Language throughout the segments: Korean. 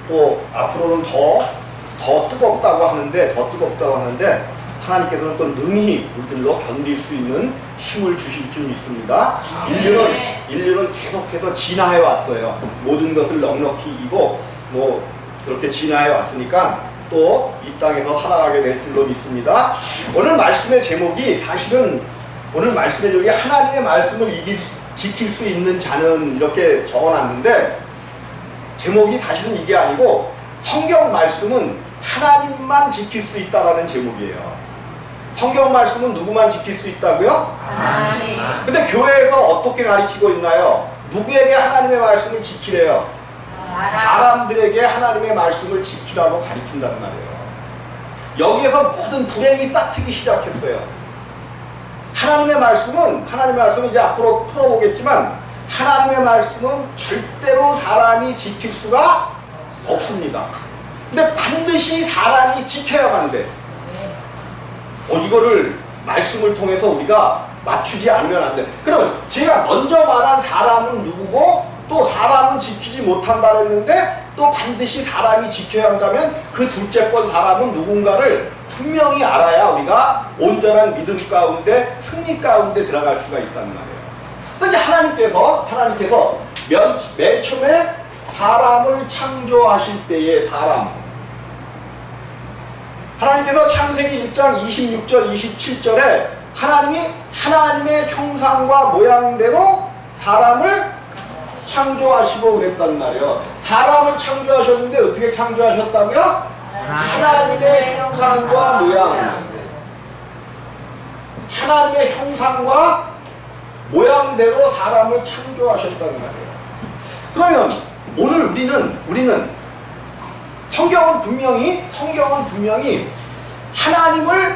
또 앞으로는 더 뜨겁다고 하는데 하나님께서는 또 능히 우리들로 견딜 수 있는 힘을 주실 줄 믿습니다. 인류는 계속해서 진화해 왔어요. 모든 것을 넉넉히 이기고 뭐 그렇게 진화해 왔으니까 또 이 땅에서 살아가게 될 줄로 믿습니다. 오늘 말씀의 제목이 사실은 하나님의 말씀을 지킬 수 있는 자는 이렇게 적어놨는데 제목이 사실은 이게 아니고 성경 말씀은 하나님만 지킬 수 있다라는 제목이에요. 성경 말씀은 누구만 지킬 수 있다고요? 하나님. 근데 교회에서 어떻게 가르치고 있나요? 누구에게 하나님의 말씀을 지키래요? 사람들에게 하나님의 말씀을 지키라고 가르친단 말이에요. 여기에서 모든 불행이 싹트기 시작했어요. 하나님의 말씀은 이제 앞으로 풀어보겠지만 하나님의 말씀은 절대로 사람이 지킬 수가 없습니다. 근데 반드시 사람이 지켜야만 돼. 이거를 말씀을 통해서 우리가 맞추지 않으면 안 돼. 그러면 제가 먼저 말한 사람은 누구고 또 사람은 지키지 못한다 했는데 또 반드시 사람이 지켜야 한다면 그 둘째 번 사람은 누군가를 분명히 알아야 우리가 온전한 믿음 가운데 승리 가운데 들어갈 수가 있단 말이에요. 그래서 이제 하나님께서 맨 처음에 사람을 창조하실 때의 하나님께서 창세기 1장 26절 27절에 하나님이 하나님의 형상과 모양대로 사람을 창조하시고 그랬단 말이에요. 사람을 창조하셨는데 어떻게 창조하셨다고요? 하나님의 형상과 모양. 하나님의 형상과 모양대로 사람을 창조하셨다는 말이에요. 그러면 오늘 우리는 성경은 분명히 하나님을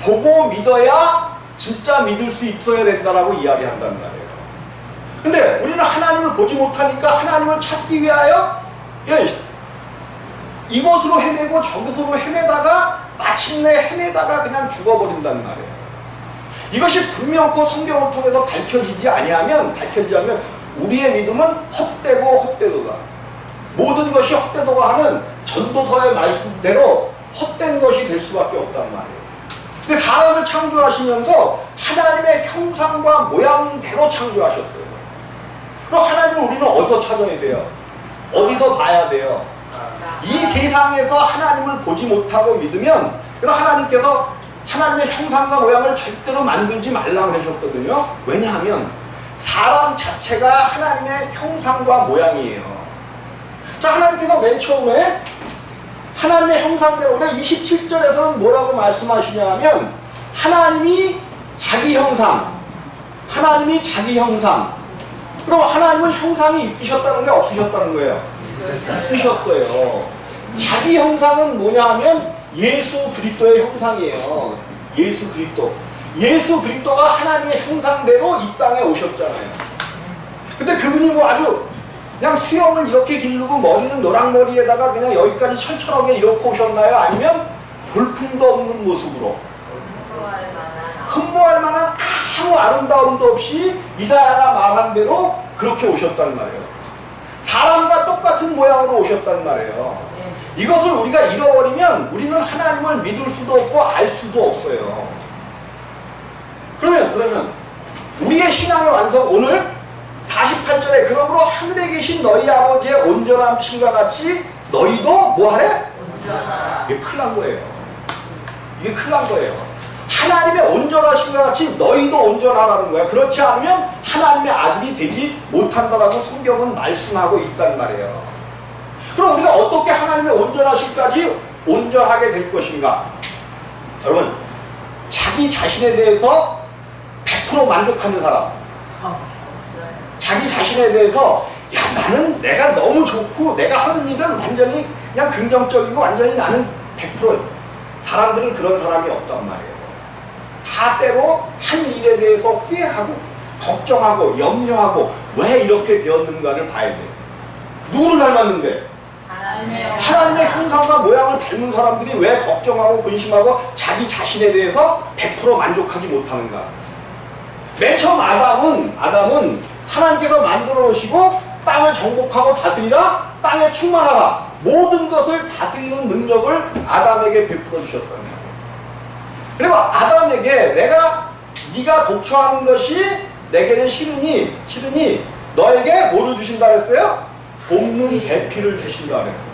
보고 믿어야 진짜 믿을 수 있어야 된다라고 이야기한단 말이에요. 근데 우리는 하나님을 보지 못하니까 하나님을 찾기 위하여 이곳으로 헤매고 저곳으로 헤매다가 마침내 헤매다가 그냥 죽어버린단 말이에요. 이것이 분명코 성경을 통해서 밝혀지지 않으면 우리의 믿음은 헛되도다. 모든 것이 헛되도가 하는 전도서의 말씀대로 헛된 것이 될 수밖에 없단 말이에요. 근데 사람을 창조하시면서 하나님의 형상과 모양대로 창조하셨어요. 그럼 하나님을 우리는 어디서 찾아야 돼요? 어디서 봐야 돼요? 이 세상에서 하나님을 보지 못하고 믿으면, 그래서 하나님께서 하나님의 형상과 모양을 절대로 만들지 말라고 그러셨거든요. 왜냐하면 사람 자체가 하나님의 형상과 모양이에요. 자, 하나님께서 맨 처음에 하나님의 형상대로, 우리가 27절에서는 뭐라고 말씀하시냐 하면 하나님이 자기 형상. 그럼 하나님은 형상이 있으셨다는 게 없으셨다는 거예요? 있으셨어요. 자기 형상은 뭐냐 하면 예수 그리스도의 형상이에요. 예수 그리스도가 하나님의 형상대로 이 땅에 오셨잖아요. 근데 그분이 뭐 아주 그냥 수염을 이렇게 기르고 머리는 노랑머리에다가 그냥 여기까지 철철하게 이렇게 오셨나요? 아니면 볼품도 없는 모습으로 흠모할 만한 아무 아름다움도 없이 이사야가 말한 대로 그렇게 오셨단 말이에요. 사람과 똑같은 모양으로 오셨단 말이에요. 이것을 우리가 잃어버리면 우리는 하나님을 믿을 수도 없고 알 수도 없어요. 그러면 우리의 신앙의 완성, 오늘 48절에 그러므로 하늘에 계신 너희 아버지의 온전함과 같이 너희도 뭐하래? 온전하라. 이게 큰일 난 거예요. 하나님의 온전하심과 같이 너희도 온전하라는 거야. 그렇지 않으면 하나님의 아들이 되지 못한다라고 성경은 말씀하고 있단 말이에요. 그럼 우리가 어떻게 하나님의 온전하심까지 온전하게 될 것인가? 여러분, 자기 자신에 대해서 100% 만족하는 사람, 자기 자신에 대해서 나는 내가 너무 좋고 내가 하는 일은 완전히 그냥 긍정적이고 완전히 나는 100% 사람들은 그런 사람이 없단 말이에요. 다 때로 한 일에 대해서 후회하고 걱정하고 염려하고 왜 이렇게 되었는가를 봐야 돼. 누구를 닮았는데? 하나님의 형상과 모양을 닮은 사람들이 왜 걱정하고 근심하고 자기 자신에 대해서 100% 만족하지 못하는가? 맨 처음 아담은 하나님께서 만들어 놓으시고 땅을 정복하고 다스리라. 땅에 충만하라. 모든 것을 다스리는 능력을 아담에게 베풀어 주셨다는 거예요. 그리고 아담에게 네가 독처하는 것이 내게는 싫으니 너에게 뭐를 주신다 그랬어요? 돕는 배필을 주신다 그랬어요.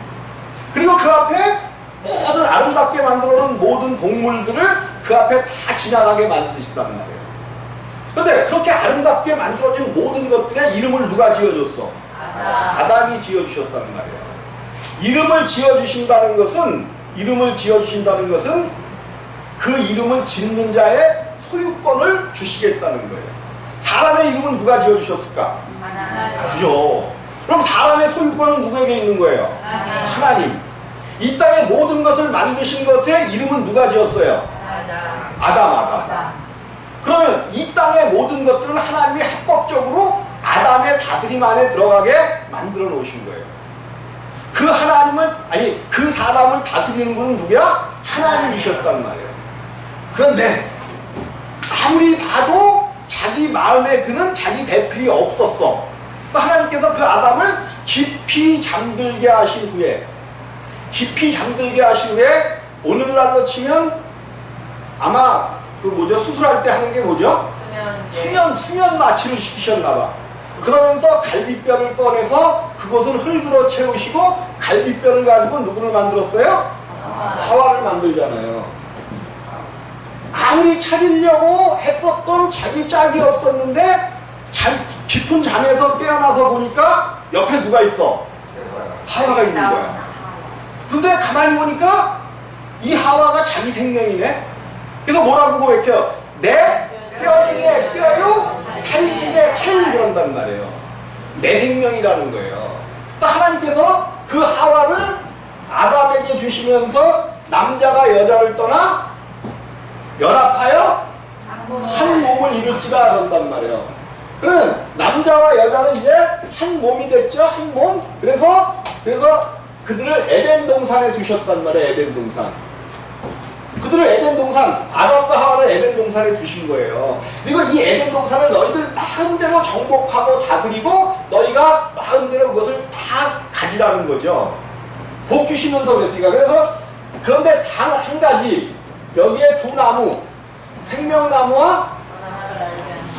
그리고 그 앞에 모든 아름답게 만들어 놓은 모든 동물들을 그 앞에 다 지나가게 만드신단 말이에요. 그런데 그렇게 아름답게 만들어진 모든 것들의 이름을 누가 지어줬어? 아담이 지어주셨다는 말이에요. 이름을 지어주신다는 것은 그 이름을 짓는 자의 소유권을 주시겠다는 거예요. 사람의 이름은 누가 지어주셨을까? 그죠? 그럼 사람의 소유권은 누구에게 있는 거예요? 하나님. 이 땅의 모든 것을 만드신 것의 이름은 누가 지었어요? 아담. 그러면 이 땅의 모든 것들은 하나님이 합법적으로 아담의 다스림 안에 들어가게 만들어 놓으신 거예요. 그 사람을 다스리는 분은 누구야? 하나님이셨단 말이에요. 그런데 아무리 봐도 자기 마음에 드는 자기 배필이 없었어. 하나님께서 그 아담을 깊이 잠들게 하신 후에 오늘날로 치면 아마 수술할 때 하는 게 뭐죠? 수면 마취를 시키셨나봐. 그러면서 갈비뼈를 꺼내서 그것을 흙으로 채우시고 갈비뼈를 가지고 누구를 만들었어요? 하와를 만들잖아요. 아무리 찾으려고 했었던 자기 짝이 없었는데 깊은 잠에서 깨어나서 보니까 옆에 누가 있어? 하와가 있는 거야. 그런데 가만히 보니까 이 하와가 자기 생명이네. 그래서 뭐라고 고백해요? 내 뼈 중에 뼈요, 살 중에 살 그런단 말이에요. 내 생명이라는 거예요. 하나님께서 그 하와를 아담에게 주시면서 남자가 여자를 떠나 연합하여 한 몸을 이룰지가 그런단 말이에요. 그러면 남자와 여자는 이제 한 몸이 됐죠. 한 몸. 그래서 그들을 에덴 동산에 두셨단 말이에요. 에덴 동산. 그들을 에덴 동산, 아담과 하와를 에덴 동산에 두신 거예요. 그리고 이 에덴 동산을 너희들 마음대로 정복하고 다스리고 너희가 마음대로 그것을 다 가지라는 거죠. 복 주시면서 그랬으니까. 그런데 단 한 가지, 여기에 두 나무, 생명나무와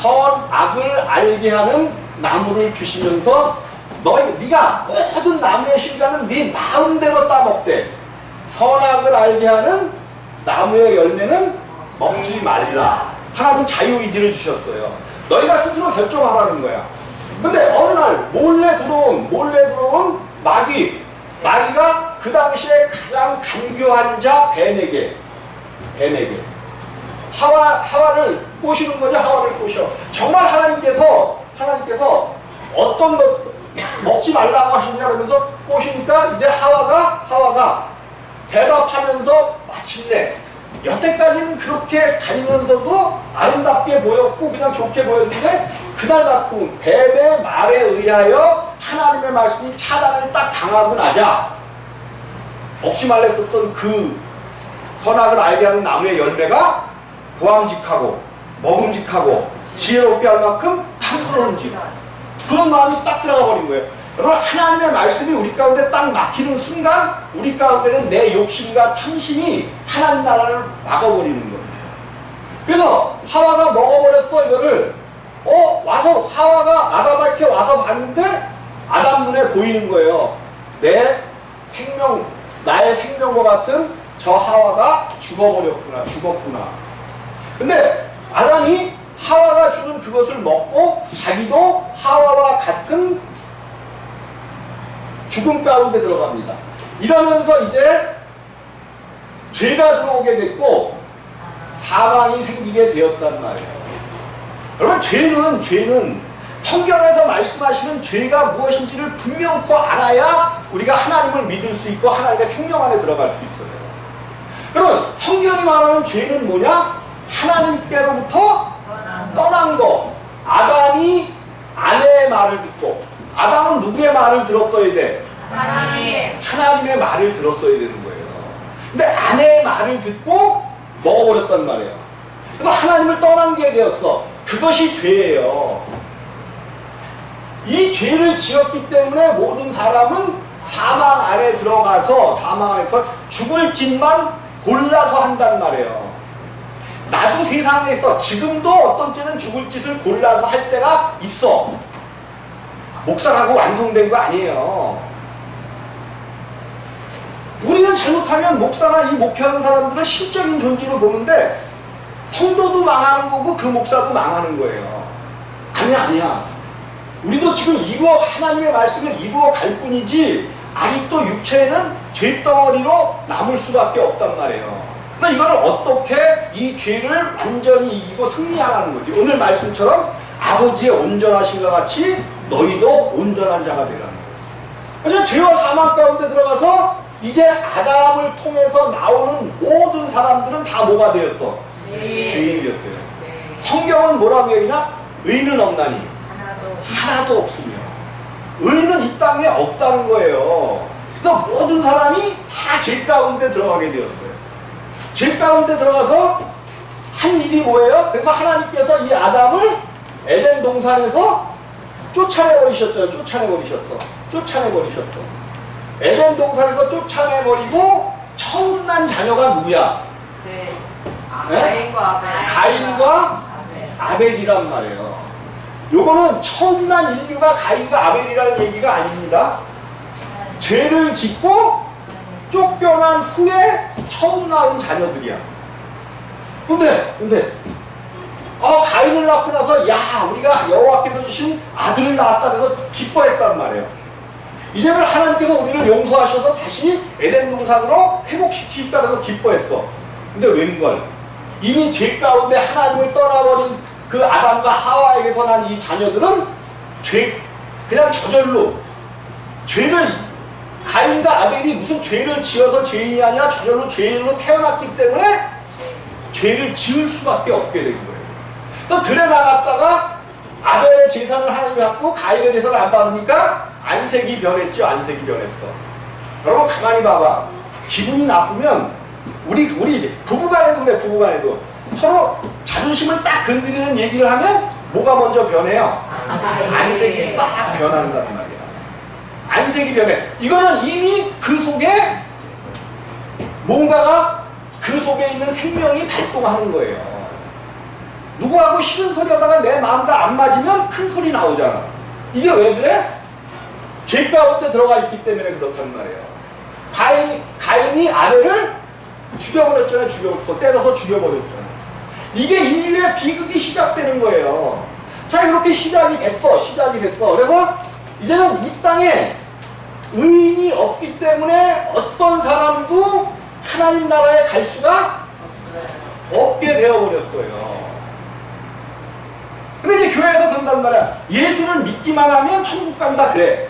선악을 알게 하는 나무를 주시면서 네가 모든 나무의 실과는 네 마음대로 따먹되 선악을 알게 하는 나무의 열매는 먹지 말라. 하나님 자유의지를 주셨어요. 너희가 스스로 결정하라는 거야. 근데 어느 날 몰래 들어온 마귀가 그 당시에 가장 간교한 자 뱀에게 하와를 꼬시는 거죠. 하와를 꼬셔. 정말 하나님께서 어떤 것 먹지 말라고 하시냐 그러면서 꼬시니까 이제 하와가 대답하면서 마침내 여태까지는 그렇게 다니면서도 아름답게 보였고 그냥 좋게 보였는데 그날만큼 뱀의 말에 의하여 하나님의 말씀이 차단을 딱 당하고 나자 먹지 말랬었던 그 선악을 알게 하는 나무의 열매가 보암직하고 먹음직하고 지혜롭게 할 만큼 탐스러운지 그런 마음이 딱 들어가 버린 거예요. 여러분, 하나님의 말씀이 우리 가운데 딱 막히는 순간 우리 가운데는 내 욕심과 탐심이 하나님 나라를 막아버리는 겁니다. 그래서 하와가 먹어버렸어. 이거를 와서 하와가 아담한테 와서 봤는데 아담 눈에 보이는 거예요. 나의 생명과 같은 저 하와가 죽었구나. 근데 아담이 하와가 주는 그것을 먹고 자기도 하와와 같은 죽음 가운데 들어갑니다. 이러면서 이제 죄가 들어오게 됐고 사망이 생기게 되었단 말이에요. 여러분, 죄는 성경에서 말씀하시는 죄가 무엇인지를 분명코 알아야 우리가 하나님을 믿을 수 있고 하나님의 생명 안에 들어갈 수 있어요. 그러면 성경이 말하는 죄는 뭐냐? 하나님께로부터 떠난 거. 아담이 아내의 말을 듣고, 아담은 누구의 말을 들었어야 돼? 하나님의 말을 들었어야 되는 거예요. 근데 아내의 말을 듣고 먹어버렸단 말이에요. 그래서 하나님을 떠난 게 되었어. 그것이 죄예요. 이 죄를 지었기 때문에 모든 사람은 사망 안에 들어가서 사망 안에서 죽을 짓만 골라서 한단 말이에요. 나도 세상에 있어. 지금도 어떤 때는 죽을 짓을 골라서 할 때가 있어. 목사라고 완성된 거 아니에요. 우리는 잘못하면 목사나 이 목회하는 사람들은 신적인 존재로 보는데 성도도 망하는 거고 그 목사도 망하는 거예요. 아니야. 우리도 지금 하나님의 말씀을 이루어 갈 뿐이지 아직도 육체에는 죄덩어리로 남을 수밖에 없단 말이에요. 그러니까 이거를 어떻게 이 죄를 완전히 이기고 승리하는 거지. 오늘 말씀처럼 아버지의 온전하신과 같이 너희도 온전한 자가 되라는 거예요. 그래서 죄와 사망 가운데 들어가서 이제 아담을 통해서 나오는 모든 사람들은 다 뭐가 되었어? 죄인이 되었어요. 성경은 뭐라고 얘기냐? 의는 없나니 하나도 없으며 의는 이 땅에 없다는 거예요. 그러니까 모든 사람이 다 죄 가운데 들어가게 되었어요. 죄 가운데 들어가서 한 일이 뭐예요? 그래서 하나님께서 이 아담을 에덴 동산에서 쫓아내버리셨죠. 에덴 동산에서 쫓아내버리고 처음 난 자녀가 누구야? 가인과 아벨이란 말이에요. 요거는 처음 난 인류가 가인과 아벨이라는 얘기가 아닙니다. 죄를 짓고 쫓겨난 후에 처음 낳은 자녀들이야. 근데 가인을 낳고 나서 야 우리가 여호와께서 주신 아들을 낳았다 그래서 기뻐했단 말이에요. 이제는 하나님께서 우리를 용서하셔서 다시 에덴 동산으로 회복시키겠다 그래서 기뻐했어. 근데 웬걸 이미 죄 가운데 하나님을 떠나버린 그 아담과 하와에게서 난 이 자녀들은 그냥 저절로 죄를 가인과 아벨이 무슨 죄를 지어서 죄인이 아니라 저절로 죄인으로 태어났기 때문에 죄를 지을 수밖에 없게 된 거예요. 또 들에 나갔다가 아벨의 재산을 하나님이 받고 가인의 재산을 안 받으니까 안색이 변했죠. 안색이 변했어. 여러분 가만히 봐봐. 기분이 나쁘면 우리 부부간에도 그래. 부부간에도 서로 자존심을 딱 건드리는 얘기를 하면 뭐가 먼저 변해요? 안색이 딱 변한단 말이야. 안색이 변해. 이거는 이미 그 속에 뭔가가 그 속에 있는 생명이 발동하는 거예요. 누구하고 싫은 소리 하다가 내 마음과 안 맞으면 큰 소리 나오잖아. 이게 왜 그래? 죄 가운데 들어가 있기 때문에 그렇단 말이에요. 가인이 아벨을 죽여버렸잖아요. 때려서 죽여버렸잖아요. 이게 인류의 비극이 시작되는 거예요. 자, 이렇게 시작이 됐어. 그래서 이제는 이 땅에 의인이 없기 때문에 어떤 사람도 하나님 나라에 갈 수가 없게 되어버렸어요. 근데 이제 교회에서 그런단 말이야. 예수를 믿기만 하면 천국 간다 그래.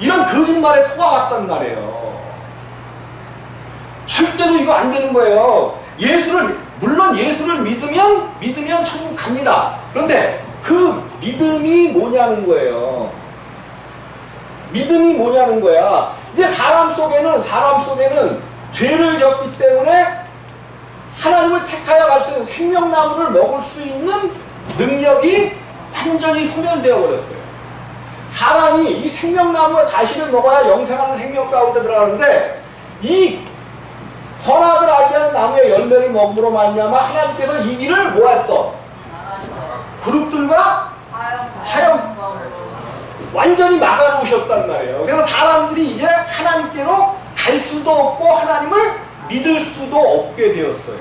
이런 거짓말에 속아갔단 말이에요. 절대로 이거 안 되는 거예요. 물론 예수를 믿으면 천국 갑니다. 그런데 그 믿음이 뭐냐는 거예요. 믿음이 뭐냐는 거야. 이제 사람 속에는 죄를 졌기 때문에 하나님을 택하여 갈 수 있는 생명나무를 먹을 수 있는 능력이 완전히 소멸되어 버렸어요. 사람이 이 생명나무의 가시를 먹어야 영생하는 생명 가운데 들어가는데 이 선악을 알게 하는 나무의 열매를 먹음으로 말미암아 하나님께서 이 길을 뭐했어? 그룹들과 화염 완전히 막아놓으셨단 말이에요. 그래서 사람들이 이제 하나님께로 갈 수도 없고 하나님을 믿을 수도 없게 되었어요.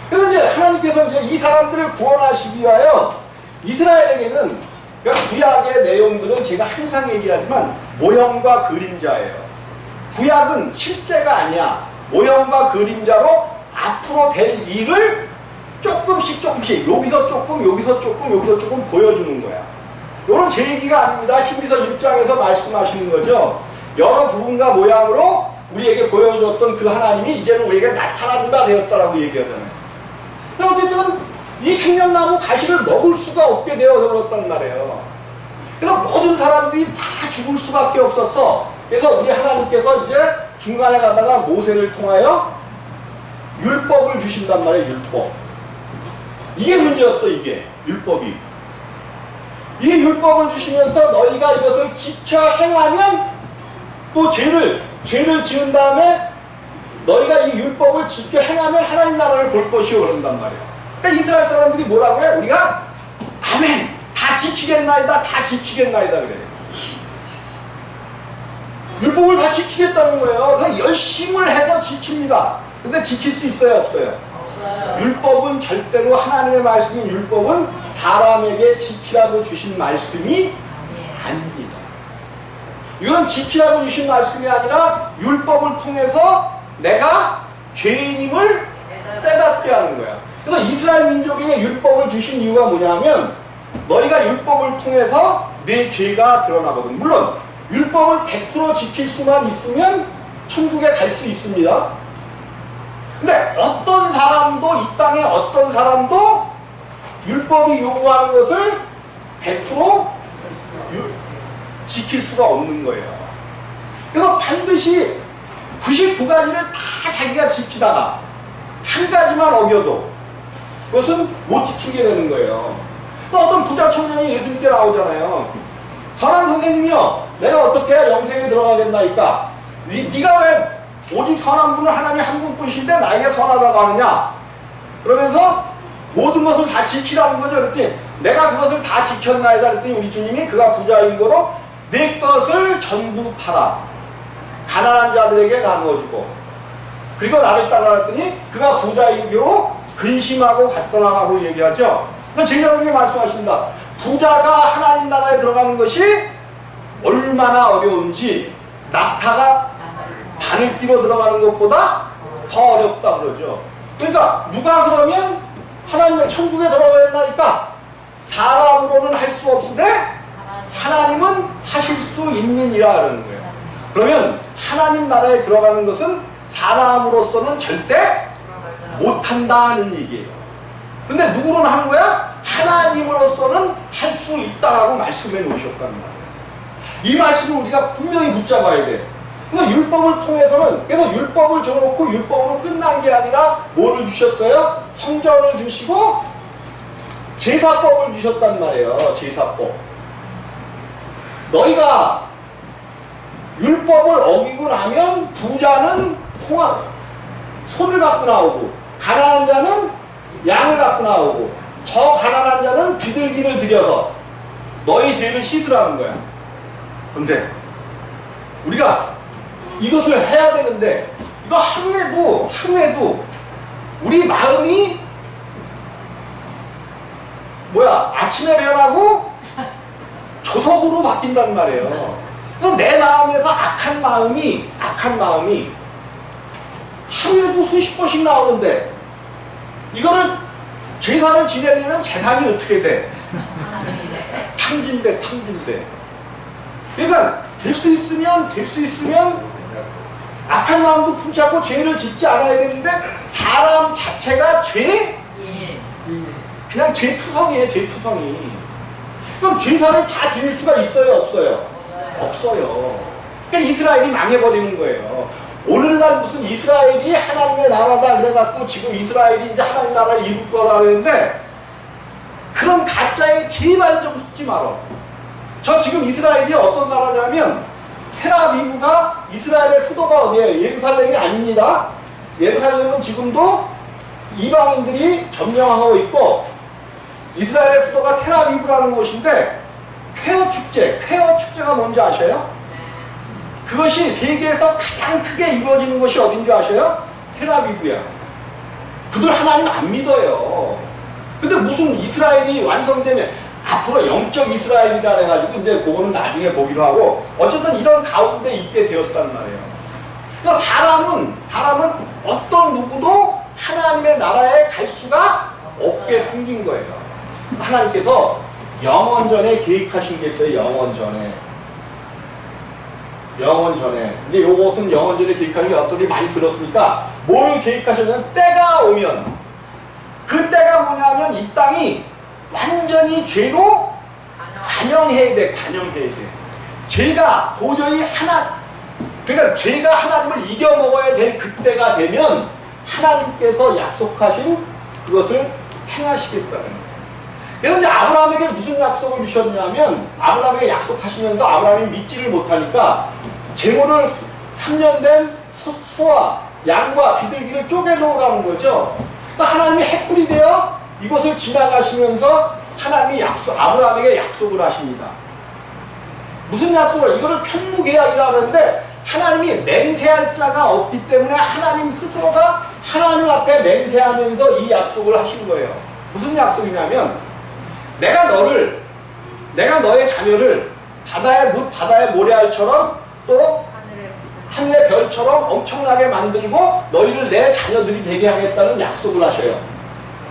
그래서 이제 하나님께서 이제 이 사람들을 구원하시기 위하여 이스라엘에게는 그러니까 구약의 내용들은 제가 항상 얘기하지만 모형과 그림자예요. 구약은 실제가 아니야. 모형과 그림자로 앞으로 될 일을 조금씩 여기서 조금 보여주는 거야. 이건 제 얘기가 아닙니다. 히브리서 1장에서 말씀하시는 거죠. 여러 부분과 모양으로 우리에게 보여줬던 그 하나님이 이제는 우리에게 나타난 바 되었다라고 얘기하잖아요. 근데 어쨌든 이 생명나무 가시를 먹을 수가 없게 되어버렸단 말이에요. 그래서 모든 사람들이 다 죽을 수밖에 없었어. 그래서 우리 하나님께서 이제 중간에 가다가 모세를 통하여 율법을 주신단 말이에요. 율법. 이게 문제였어. 이게 율법이. 이 율법을 주시면서 너희가 이것을 지켜 행하면 또 죄를 지은 다음에 너희가 이 율법을 지켜 행하면 하나님 나라를 볼 것이요 그런단 말이에요. 그러니까 이스라엘 사람들이 뭐라고 해? 우리가 아멘 다 지키겠나이다 다 지키겠나이다 그래. 율법을 다 지키겠다는 거예요. 그래서 열심을 해서 지킵니다. 근데 지킬 수 있어요 없어요? 없어요. 율법은 절대로 하나님의 말씀인 율법은 사람에게 지키라고 주신 말씀이 아닙니다. 이건 지키라고 주신 말씀이 아니라 율법을 통해서 내가 죄인임을 깨닫게 하는 거야. 그래서 이스라엘 민족에게 율법을 주신 이유가 뭐냐면 너희가 율법을 통해서 내 죄가 드러나거든. 물론 율법을 100% 지킬 수만 있으면 천국에 갈 수 있습니다. 근데 어떤 사람도 이 땅에 어떤 사람도 율법이 요구하는 것을 100% 지킬 수가 없는 거예요. 그래서 반드시 99가지를 다 자기가 지키다가 한 가지만 어겨도 그것은 못 지키게 되는 거예요. 또 어떤 부자 청년이 예수님께 나오잖아요. 선한 선생님이요, 내가 어떻게 해야 영생에 들어가겠나이까? 네가 왜 오직 선한 분은 하나님 한 분뿐이신데 나에게 선하다고 하느냐? 그러면서 모든 것을 다 지키라는 거죠. 그랬더니 내가 그것을 다 지켰나이다 그랬더니 우리 주님이 그가 부자인 거로 내 것을 전부 팔아 가난한 자들에게 나누어주고 그리고 나를 따라갔더니 그가 부자인 거로 근심하고 갔더라라고 얘기하죠. 제자들에게 말씀하십니다. 부자가 하나님 나라에 들어가는 것이 얼마나 어려운지 낙타가 바늘기로 들어가는 것보다 더 어렵다 그러죠. 그러니까 누가 그러면 하나님의 천국에 들어가야 된다니까 사람으로는 할 수 없으되 하나님은 하실 수 있는 이라 그러는 거예요. 그러면 하나님 나라에 들어가는 것은 사람으로서는 절대 못한다 하는 얘기예요. 근데 누구로는 하는 거야? 하나님으로서는 할 수 있다라고 말씀해 놓으셨다는 말이에요. 이 말씀을 우리가 분명히 붙잡아야 돼. 그래서 율법을 통해서는, 그래서 율법을 줘놓고 율법으로 끝난 게 아니라 뭐를 주셨어요? 성전을 주시고 제사법을 주셨단 말이에요. 제사법. 너희가 율법을 어기고 나면 부자는 소를 갖고 나오고 가난한 자는 양을 갖고 나오고 더 가난한 자는 비둘기를 들여서 너희 죄를 씻으라는 거야. 근데 우리가 이것을 해야 되는데 이거 하루에도 우리 마음이 아침에 변하고 조석으로 바뀐단 말이에요. 내 마음에서 악한 마음이 하루에도 수십 번씩 나오는데 이거를 제사를 지내려면 재산이 어떻게 돼? 탕진돼. 그러니까 될 수 있으면 악한 마음도 품지 않고 죄를 짓지 않아야 되는데 사람 자체가 그냥 죄투성이에요. 죄투성이. 그럼 제사를 다 드릴 수가 있어요? 없어요. 그러니까 이스라엘이 망해버리는 거예요. 오늘날 무슨 이스라엘이 하나님의 나라다 그래갖고 지금 이스라엘이 이제 하나님 나라를 이룰 거다 그러는데 그런 가짜에 제발 좀 속지 마라. 저 지금 이스라엘이 어떤 나라냐면 텔아비브가 이스라엘의 수도가 어디예요? 예루살렘이 아닙니다. 예루살렘은 지금도 이방인들이 점령하고 있고 이스라엘의 수도가 텔아비브라는 곳인데 쾌어 축제가 뭔지 아셔요? 그것이 세계에서 가장 크게 이루어지는 곳이 어딘 줄 아셔요? 텔아비브야. 그들 하나님 안 믿어요. 근데 무슨 이스라엘이 완성되면 앞으로 영적 이스라엘이라 해가지고 이제 그거는 나중에 보기로 하고 어쨌든 이런 가운데 있게 되었단 말이에요. 그러니까 사람은 어떤 누구도 하나님의 나라에 갈 수가 없게 생긴 거예요. 하나님께서 영원전에 계획하신 게 있어요. 영원전에. 이제 요것은 영원전에 계획하는 게 어떤지 많이 들었으니까 뭘 계획하셨냐면 때가 오면 그 때가 뭐냐면 이 땅이 완전히 죄로 관영해야 돼. 죄가 도저히 그러니까 죄가 하나님을 이겨먹어야 될 그때가 되면 하나님께서 약속하신 그것을 행하시겠다는 거예요. 그래서 이제 아브라함에게 무슨 약속을 주셨냐면, 아브라함에게 약속하시면서 아브라함이 믿지를 못하니까 재물을 3년 된 수와 양과 비둘기를 쪼개놓으라는 거죠. 그러니까 하나님이 햇불이 되어 이곳을 지나가시면서 하나님이 아브라함에게 약속을 하십니다. 무슨 약속을? 이거를 편무계약이라고 하는데, 하나님이 맹세할 자가 없기 때문에 하나님 스스로가 하나님 앞에 맹세하면서 이 약속을 하신 거예요. 무슨 약속이냐면, 내가 너의 자녀를 바다의 모래알처럼 또 하늘의 별처럼 엄청나게 만들고 너희를 내 자녀들이 되게 하겠다는 약속을 하셔요.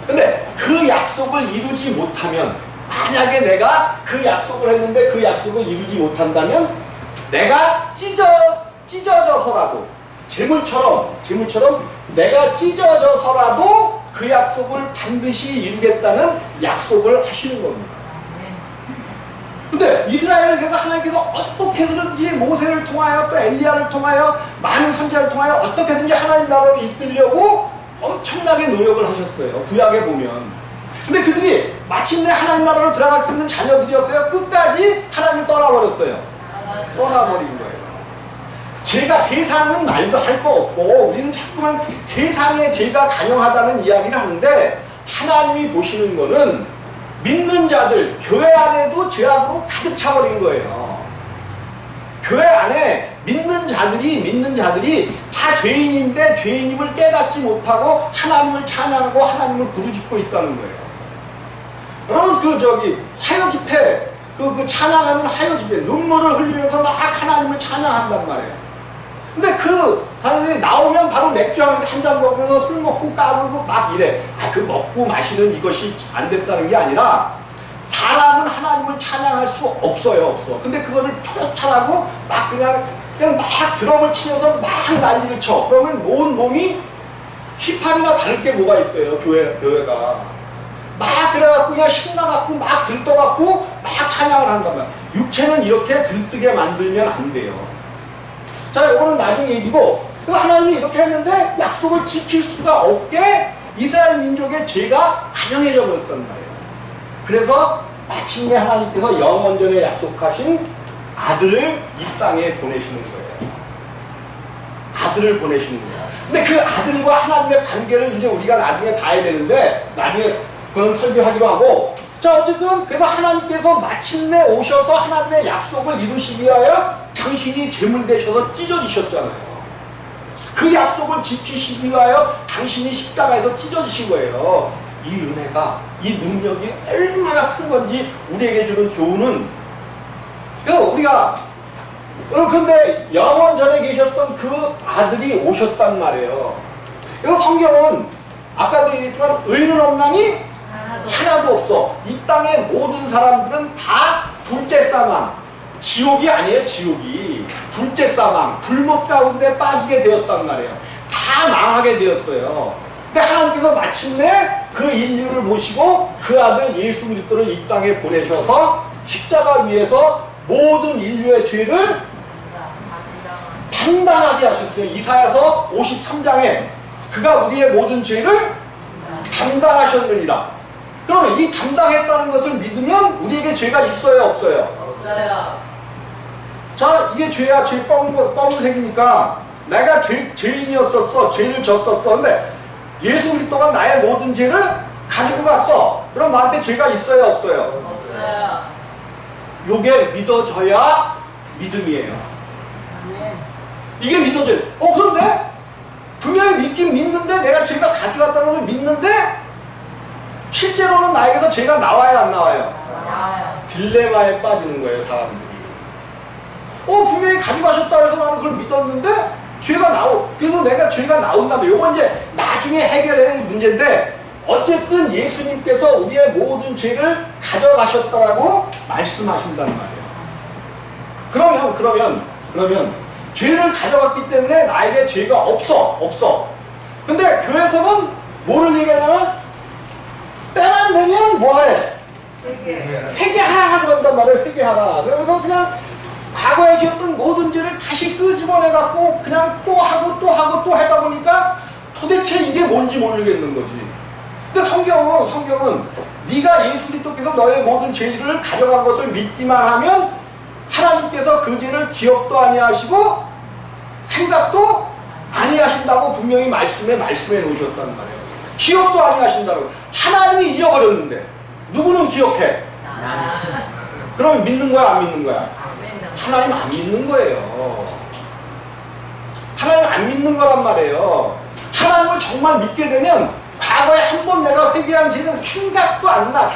근데 그 약속을 이루지 못하면, 만약에 내가 그 약속을 했는데 그 약속을 이루지 못한다면, 내가 찢어져서라도 재물처럼 내가 찢어져서라도 그 약속을 반드시 이루겠다는 약속을 하시는 겁니다. 근데 이스라엘을 그래서 하나님께서 어떻게 해서든지 모세를 통하여 또 엘리야를 통하여 많은 선지자를 통하여 어떻게든지 하나님 나라로 이끌려고 엄청나게 노력을 하셨어요. 구약에 보면. 근데 그들이 마침내 하나님 나라로 들어갈 수 있는 자녀들이었어요. 끝까지 하나님을 떠나버렸어요. 떠나버린 거예요. 죄가 세상은 말도 할 거 없고 우리는 자꾸만 세상에 죄가 간영하다는 이야기를 하는데, 하나님이 보시는 거는 믿는 자들, 교회 안에도 죄악으로 가득 차버린 거예요. 교회 안에 믿는 자들이 다 죄인인데 죄인임을 깨닫지 못하고 하나님을 찬양하고 하나님을 부르짖고 있다는 거예요. 여러분 화요 집회, 찬양하는 화요 집회, 눈물을 흘리면서 막 하나님을 찬양한단 말이에요. 근데 당연히 나오면 바로 맥주 한 잔 먹으면서 술 먹고 까불고 막 이래. 그 먹고 마시는 이것이 안 됐다는 게 아니라, 사람은 하나님을 찬양할 수 없어요. 근데 그거를 좋다라고 그냥 막 드럼을 치면서 막 난리를 쳐. 그러면 온 몸이 힙합이나 다를 게 뭐가 있어요, 교회가. 막 그래갖고 그냥 신나갖고 막 들떠갖고 막 찬양을 한단 말이야. 육체는 이렇게 들뜨게 만들면 안 돼요. 자, 이거는 나중 얘기고, 하나님이 이렇게 했는데 약속을 지킬 수가 없게 이스라엘 민족의 죄가 관영해져 버렸단 말이에요. 그래서 마침내 하나님께서 영원전에 약속하신 아들을 이 땅에 보내시는 거예요. 아들을 보내시는 거예요. 근데 그 아들과 하나님의 관계를 이제 우리가 나중에 봐야 되는데, 나중에 그건 설교하기로 하고, 자, 어쨌든 그래서 하나님께서 마침내 오셔서 하나님의 약속을 이루시기 위하여 당신이 제물 되셔서 찢어지셨잖아요. 그 약속을 지키시기 위하여 당신이 십자가에서 찢어지신 거예요. 이 은혜가, 이 능력이 얼마나 큰 건지 우리에게 주는 교훈은, 우리가 그런데 영원전에 계셨던 그 아들이 오셨단 말이에요. 그래서 성경은 아까도 얘기했지만 의는 없나니 하나도 없어. 이 땅의 모든 사람들은 다 둘째 사망, 지옥이 아니에요. 지옥이 둘째 사망, 불못 가운데 빠지게 되었단 말이에요. 다 망하게 되었어요. 근데 하나님께서 마침내 그 인류를 모시고 그 아들 예수 그리스도를 이 땅에 보내셔서 십자가 위에서 모든 인류의 죄를 담당하게 하셨어요. 이사야서 53장에 그가 우리의 모든 죄를 담당하셨느니라. 그럼 이 담당했다는 것을 믿으면 우리에게 죄가 있어요, 없어요? 없어요. 자, 이게 죄야. 죄 검은색이니까 내가 죄인이었었어. 죄를 졌었어. 근데 예수 그리스도가 나의 모든 죄를 가지고 갔어. 그럼 나한테 죄가 있어요, 없어요? 없어요. 요게 믿어져야 믿음이에요. 이게 믿어져요. 그런데 분명히 믿긴 믿는데, 내가 죄가 가져갔다는 것을 믿는데 실제로는 나에게서 죄가 나와요, 안 나와요? 나와요. 딜레마에 빠지는 거예요, 사람들이. 분명히 가져가셨다 해서 나는 그걸 믿었는데 그래서 내가 죄가 나온다면, 요건 이제 나중에 해결해야 할 문제인데, 어쨌든 예수님께서 우리의 모든 죄를 가져가셨다라고 말씀하신단 말이에요. 그러면 죄를 가져갔기 때문에 나에게 죄가 없어. 근데 교회에서는 뭐를 얘기하냐면, 때만 되면 뭐하래? 회개하라 그런단 말이에요. 회개하라. 그러면서 그냥 과거에 지었던 모든 죄를 다시 끄집어내갖고 그냥 또 하고 또 하다 보니까 도대체 이게 뭔지 모르겠는 거지. 근데 성경은 네가 예수 그리스도께서 너의 모든 죄를 가져간 것을 믿기만 하면 하나님께서 그 죄를 기억도 아니하시고 생각도 아니하신다고 분명히 말씀해 놓으셨단 말이에요. 기억도 아니하신다고. 하나님이 잊어버렸는데 누구는 기억해? 그럼 믿는 거야, 안 믿는 거야? 하나님 안 믿는 거예요. 하나님 안 믿는 거란 말이에요. 하나님을 정말 믿게 되면 과거에 한 번 내가 회개한 죄는 생각도 안 나.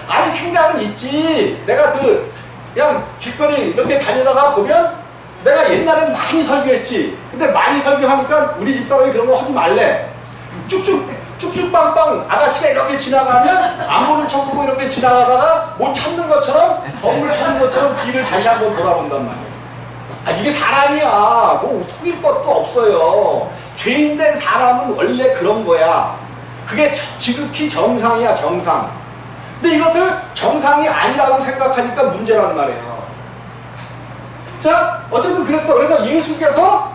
아니 생각은 있지. 내가 그냥 길거리 이렇게 다니다가 보면 내가 옛날에는 많이 설교했지. 근데 많이 설교하니까 우리 집사람이 그런 거 하지 말래. 쭉쭉빵빵 아가씨가 이렇게 지나가면 안 보는 척하고 이렇게 지나가다가 못 찾는 것처럼 건물 찾는 것처럼 뒤를 다시 한번 돌아본단 말이에요. 아, 이게 사람이야. 뭐 속일 것도 없어요. 죄인된 사람은 원래 그런 거야. 그게 지극히 정상이야, 정상. 근데 이것을 정상이 아니라고 생각하니까 문제란 말이에요. 자, 어쨌든 그랬어. 그래서 예수께서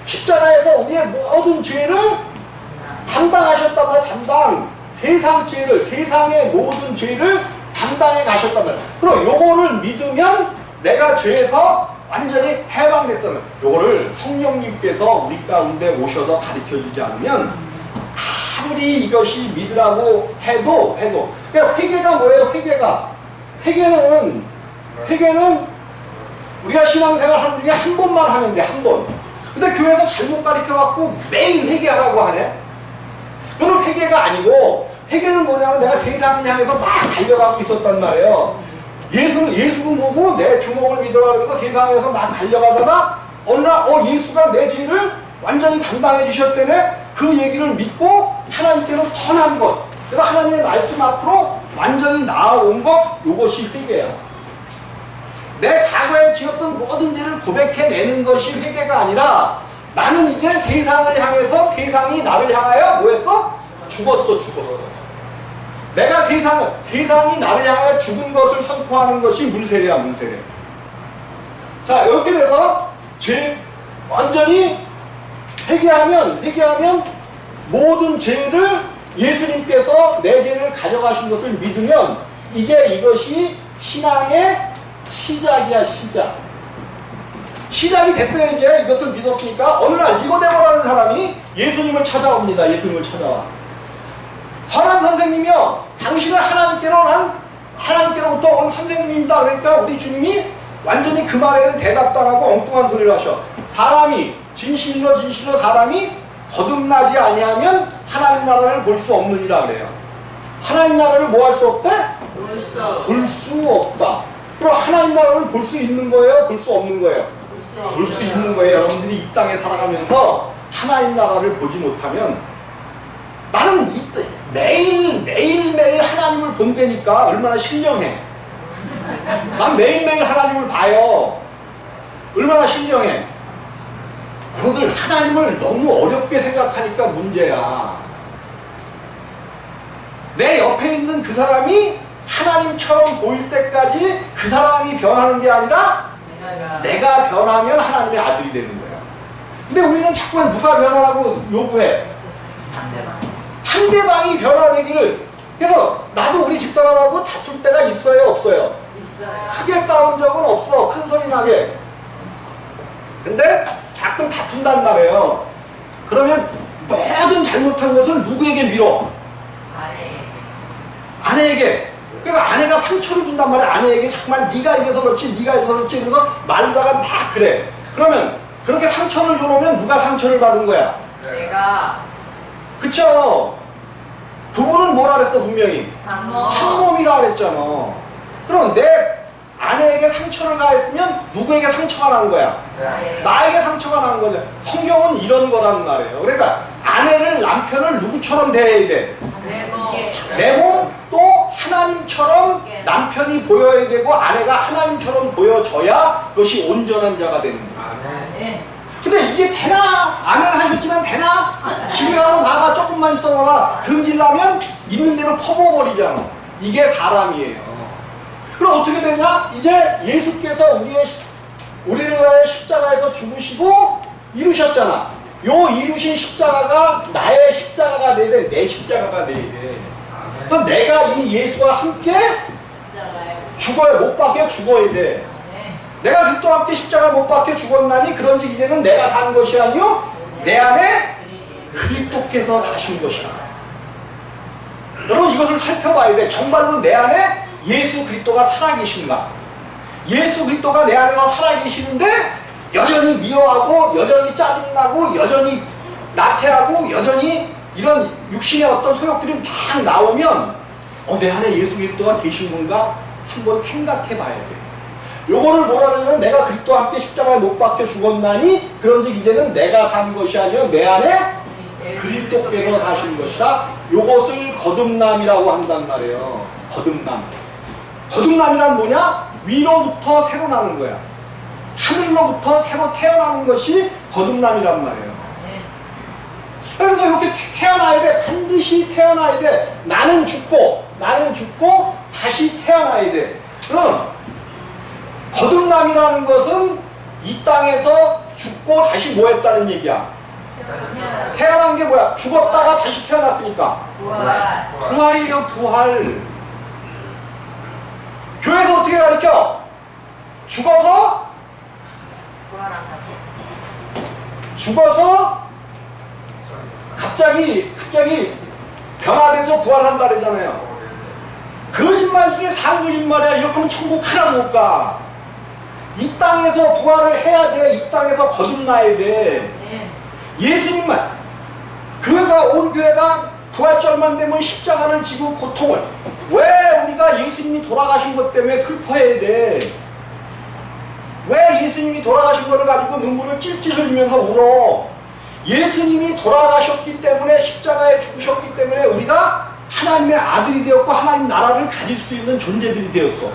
십자가에서 우리의 모든 죄를 담당하셨단 말이에요. 담당. 세상 죄를, 세상의 모든 죄를 담당해 가셨단 말이에요. 그럼 요거를 믿으면 내가 죄에서 완전히 해방됐다는 거예요. 요거를 성령님께서 우리 가운데 오셔서 가르쳐주지 않으면 아무리 이것이 믿으라고 해도 그러니까 회개가 뭐예요? 회개는 우리가 신앙생활 하는 중에 한 번만 하면 돼. 한 번. 근데 교회에서 잘못 가르쳐갖고 매일 회개하라고 하네. 그건 회개가 아니고, 회개는 뭐냐면 내가 세상을 향해서 막 달려가고 있었단 말이에요. 예수를 보고 내 주먹을 믿어라 그래서 세상에서 막 달려가다가 어느 날 예수가 내 죄를 완전히 담당해 주셨다네. 그 얘기를 믿고 하나님께로 떠난 것, 그래서 하나님의 말씀 앞으로 완전히 나아온 것, 이것이 회개야. 내 과거에 지었던 모든 죄를 고백해내는 것이 회개가 아니라 나는 이제 세상을 향해서 세상이 나를 향하여 뭐했어? 죽었어. 내가 세상이 나를 향하여 죽은 것을 선포하는 것이 문세례야, 문세례. 자, 이렇게 돼서 완전히 회개하면 모든 죄를 예수님께서 내 죄를 가져가신 것을 믿으면 이제 이것이 신앙의 시작이야, 시작이 됐어요. 이제 이것을 믿었으니까 어느 날 니고데모라는 사람이 예수님을 찾아옵니다. 예수님을 찾아와. 선한 선생님이요, 당신은 하나님께로부터 온 선생님입니다. 그러니까 우리 주님이 완전히 그 말에는 대답도 안 하고 엉뚱한 소리를 하셔. 사람이 진실로 사람이 거듭나지 아니하면 하나님 나라를 볼 수 없느니라 그래요. 하나님 나라를 뭐 할 수 없다? 볼 수 없다. 그럼 하나님 나라를 볼 수 있는 거예요? 볼 수 없는 거예요? 볼 수 있는 거예요. 여러분들이 이 땅에 살아가면서 하나님 나라를 보지 못하면, 나는 매일매일 하나님을 본다니까 얼마나 신령해. 난 매일매일 하나님을 봐요. 얼마나 신령해. 여러분들 하나님을 너무 어렵게 생각하니까 문제야. 내 옆에 있는 그 사람이 하나님처럼 보일 때까지 그 사람이 변하는 게 아니라 내가 변하면 하나님의 아들이 되는 거야. 근데 우리는 자꾸만 누가 변하라고 요구해? 상대방이 변화되기를. 그래서 나도 우리 집사람하고 다툴 때가 있어요, 없어요? 크게 싸운 적은 없어, 큰 소리 나게. 근데 가끔 다툰단 말이에요. 그러면 모든 잘못한 것을 누구에게 밀어? 아내에게. 그러니까 아내가 상처를 준단 말이야. 아내에게 자꾸만 네가 이래서 그렇지 이러면서 말리다가 막 그래. 그러면 그렇게 상처를 줘놓으면 누가 상처를 받은 거야? 내가. 그쵸? 부부는 뭐라 그랬어? 분명히 한 몸이라 그랬잖아. 그럼 내 아내에게 상처를 가했으면 누구에게 상처가 난 거야? 나에게 상처가 난 거죠. 성경은 이런 거란 말이에요. 그러니까 아내를, 남편을 누구처럼 대해야 돼? 내 몸, 또 하나님처럼 남편이 보여야 되고 아내가 하나님처럼 보여져야 그것이 온전한 자가 되는 거야. 근데 이게 되나? 아멘 하셨지만 되나? 집에 가서 나가 조금만 있어봐라. 든질라면 있는 대로 퍼부어버리잖아. 이게 사람이에요. 그럼 어떻게 되냐? 이제 예수께서 우리를 위하여 십자가에서 죽으시고 이루셨잖아. 요 이루신 십자가가 나의 십자가가 돼야 돼. 내 십자가가 돼야 돼. 그럼 내가 이 예수와 함께 십자가에 죽어야 못 박혀 죽어야 돼. 네. 내가 그리스도와 함께 십자가 못 박혀 죽었나니 그런즉 이제는 내가 사는 것이 아니요 내 안에 그리스도께서 사신 것이라. 여러분 이것을 살펴봐야 돼. 정말로 내 안에 예수 그리스도가 살아계신가? 예수 그리스도가 내 안에 살아계시는데 여전히 미워하고 여전히 짜증나고 여전히 나태하고 여전히 이런 육신의 어떤 소욕들이 막 나오면 내 안에 예수 그리스도가 계신 건가? 한번 생각해 봐야 돼. 요거를 뭐라 그러냐면 내가 그리스도와 함께 십자가에 못 박혀 죽었나니 그런즉 이제는 내가 산 것이 아니라 내 안에 그리스도께서 사신 것이라. 요것을 거듭남이라고 한단 말이에요. 거듭남. 거듭남이란 뭐냐? 위로부터 새로 나는 거야. 하늘로부터 새로 태어나는 것이 거듭남이란 말이에요. 네. 그래서 이렇게 태어나야 돼. 반드시 태어나야 돼. 나는 죽고 다시 태어나야 돼. 그럼 거듭남이라는 것은 이 땅에서 죽고 다시 뭐 했다는 얘기야? 태어난 게 뭐야? 죽었다가 다시 태어났으니까 부활. 부활이에요. 부활. 교회에서 어떻게 가르쳐? 죽어서 갑자기 변화돼서 부활한다 그러잖아요. 거짓말 중에 산 거짓말이야. 이렇게 하면 천국 하나도 못 가. 이 땅에서 부활을 해야 돼. 이 땅에서 거듭나야 돼. 네. 예수님만 온 교회가 부활절만 되면 십자가를 지고 고통을, 왜 우리가 예수님이 돌아가신 것 때문에 슬퍼해야 돼? 왜 예수님이 돌아가신 것을 가지고 눈물을 찔찔 흘리면서 울어? 예수님이 돌아가셨기 때문에, 십자가에 죽으셨기 때문에 우리가 하나님의 아들이 되었고 하나님 나라를 가질 수 있는 존재들이 되었어.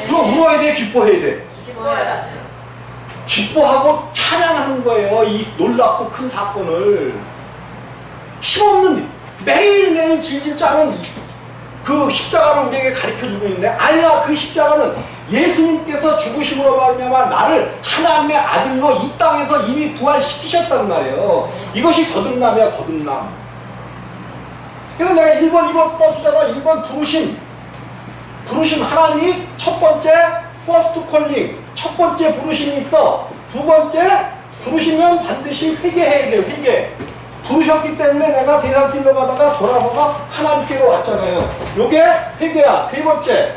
그럼 울어야 돼? 기뻐해야 돼? 기뻐해야죠. 기뻐하고 찬양하는 거예요. 이 놀랍고 큰 사건을. 힘없는, 매일매일 질질 짜는 그 십자가를 우리에게 가르쳐주고 있는데, 아니야, 그 십자가는 예수님께서 죽으심으로 말미암아 나를 하나님의 아들로 이 땅에서 이미 부활시키셨단 말이에요. 이것이 거듭남이야. 거듭남. 그래서 내가 1번 이거 써주잖아. 1번 부르심. 하나님이 첫 번째 퍼스트 콜링, 첫 번째 부르심이 있어. 두 번째 부르시면 반드시 회개해야 돼요. 회개. 부르셨기 때문에 내가 세상 길로 가다가 돌아서서 하나님께로 왔잖아요. 요게 회개야. 세 번째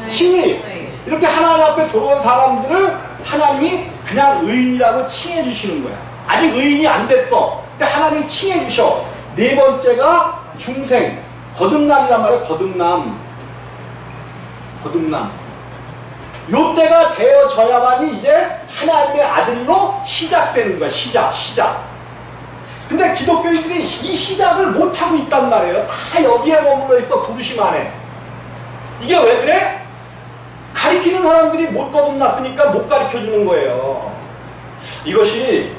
칭의. 이렇게 하나님 앞에 들어온 사람들을 하나님이 그냥 의인이라고 칭해 주시는 거야. 아직 의인이 안 됐어. 근데 하나님이 칭해 주셔. 네 번째가 중생, 거듭남이란 말이에요. 거듭남. 요 때가 되어져야만이 이제 하나님의 아들로 시작되는 거야. 시작. 근데 기독교인들이 이 시작을 못하고 있단 말이에요. 다 여기에 머물러 있어. 부르심 안에. 이게 왜 그래? 가르치는 사람들이 못 거듭났으니까 못 가르쳐주는 거예요. 이것이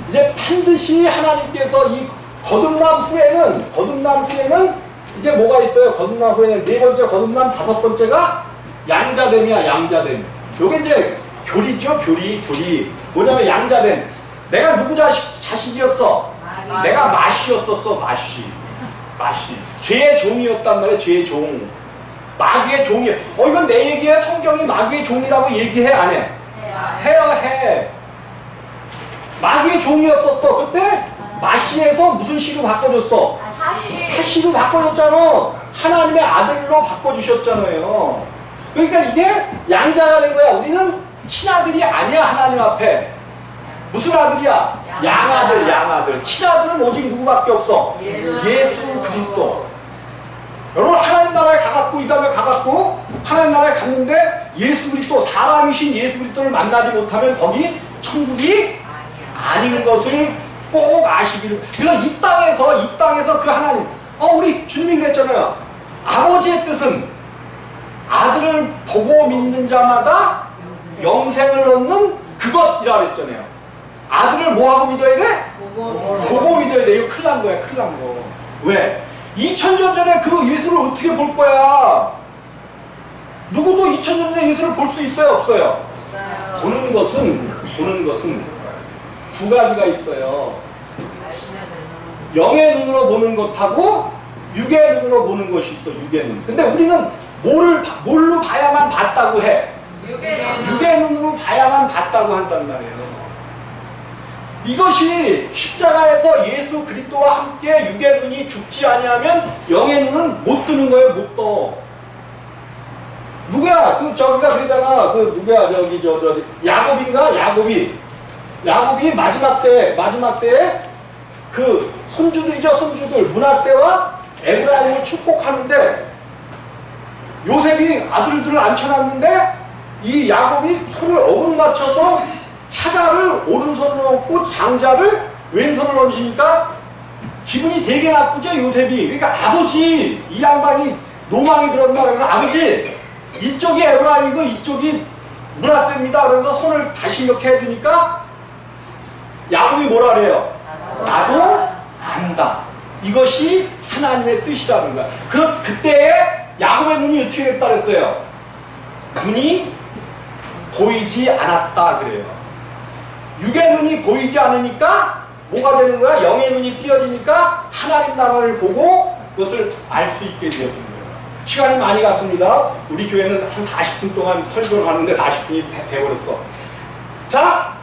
이제 반드시 하나님께서 이 거듭남 후에는 이제 뭐가 있어요? 거듭남 후에는 네 번째 거듭남, 다섯 번째가 양자됨이야. 양자됨. 요게 이제 교리죠. 교리. 뭐냐면 양자됨. 내가 누구 자식이었어? 내가 마시였었어. 마시. 죄의 종이었단 말이야. 죄의 종. 마귀의 종이야. 이건 내 얘기야. 성경이 마귀의 종이라고 얘기해? 안 해? 해. 마귀의 종이었었어. 그때 마시에서 무슨 시로 바꿔줬어? 다시로 바꿔줬잖아. 하나님의 아들로 바꿔주셨잖아요. 그러니까 이게 양자가 된 거야. 우리는 친아들이 아니야. 하나님 앞에. 무슨 아들이야? 양아들. 친아들은 오직 누구밖에 없어? 예수 그리스도. 여러분, 하나님 나라에 가갖고, 이 다음에 가갖고 하나님 나라에 갔는데 예수 그리스도, 사람이신 예수 그리스도를 만나지 못하면 거기 천국이 아닌 것을 꼭 아시기를. 그래서 이 땅에서 그 하나님, 우리 주님이 그랬잖아요. 아버지의 뜻은 아들을 보고 믿는 자마다 영생을 얻는 그것이라 그랬잖아요. 아들을 뭐하고 믿어야 돼? 보고 믿어야 돼. 이거 큰일 난 거야. 왜? 2000년 전에 그 예수를 어떻게 볼 거야? 누구도 2000년 전에 예수를 볼 수 있어요? 없어요? 보는 것은 두 가지가 있어요. 말씀에 대해서는 영의 눈으로 보는 것하고 육의 눈으로 보는 것이 있어. 육의 눈. 근데 우리는 뭘로 봐야만 봤다고 해. 육의 눈으로 봐야만 봤다고 한단 말이에요. 이것이 십자가에서 예수 그리스도와 함께 육의 눈이 죽지 아니하면 영의 눈은 못 뜨는 거예요. 못 떠. 누구야? 저기가 그러잖아. 누구야? 야곱인가? 야곱이 마지막 때에 그 손주들이죠. 손주들 므낫세와 에브라임을 축복하는데 요셉이 아들들을 앉혀놨는데 이 야곱이 손을 어긋 맞춰서 차자를 오른손으로 얹고 장자를 왼손으로 얹으니까 기분이 되게 나쁘죠. 요셉이. 그러니까 아버지, 이 양반이 노망이 들었나 그래서 아버지 이쪽이 에브라임이고 이쪽이 므낫세입니다. 그러면서 손을 다시 이렇게 해주니까 야곱이 뭐라 그래요? 나도 안다. 이것이 하나님의 뜻이라는 거야. 그때에 야곱의 눈이 어떻게 됐다 그랬어요? 눈이 보이지 않았다 그래요. 육의 눈이 보이지 않으니까 뭐가 되는 거야? 영의 눈이 띄어지니까 하나님 나라를 보고 그것을 알 수 있게 되어진 거예요. 시간이 많이 갔습니다. 우리 교회는 한 40분 동안 설교를 하는데 40분이 돼버렸어. 자,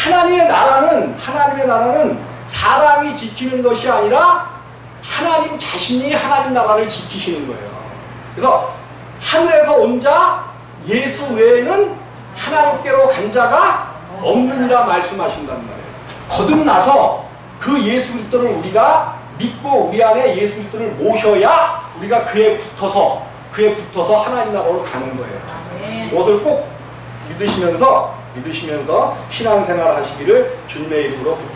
하나님의 나라는 사람이 지키는 것이 아니라 하나님 자신이 하나님 나라를 지키시는 거예요. 그래서 하늘에서 온 자 예수 외에는 하나님께로 간 자가 없느니라 말씀하신단 말이에요. 거듭나서 그 예수 그리스도를 우리가 믿고 우리 안에 예수 그리스도를 모셔야 우리가 그에 붙어서 하나님 나라로 가는 거예요. 그것을 꼭 믿으시면서 신앙생활 하시기를 주님의 이름으로 부탁드립니다.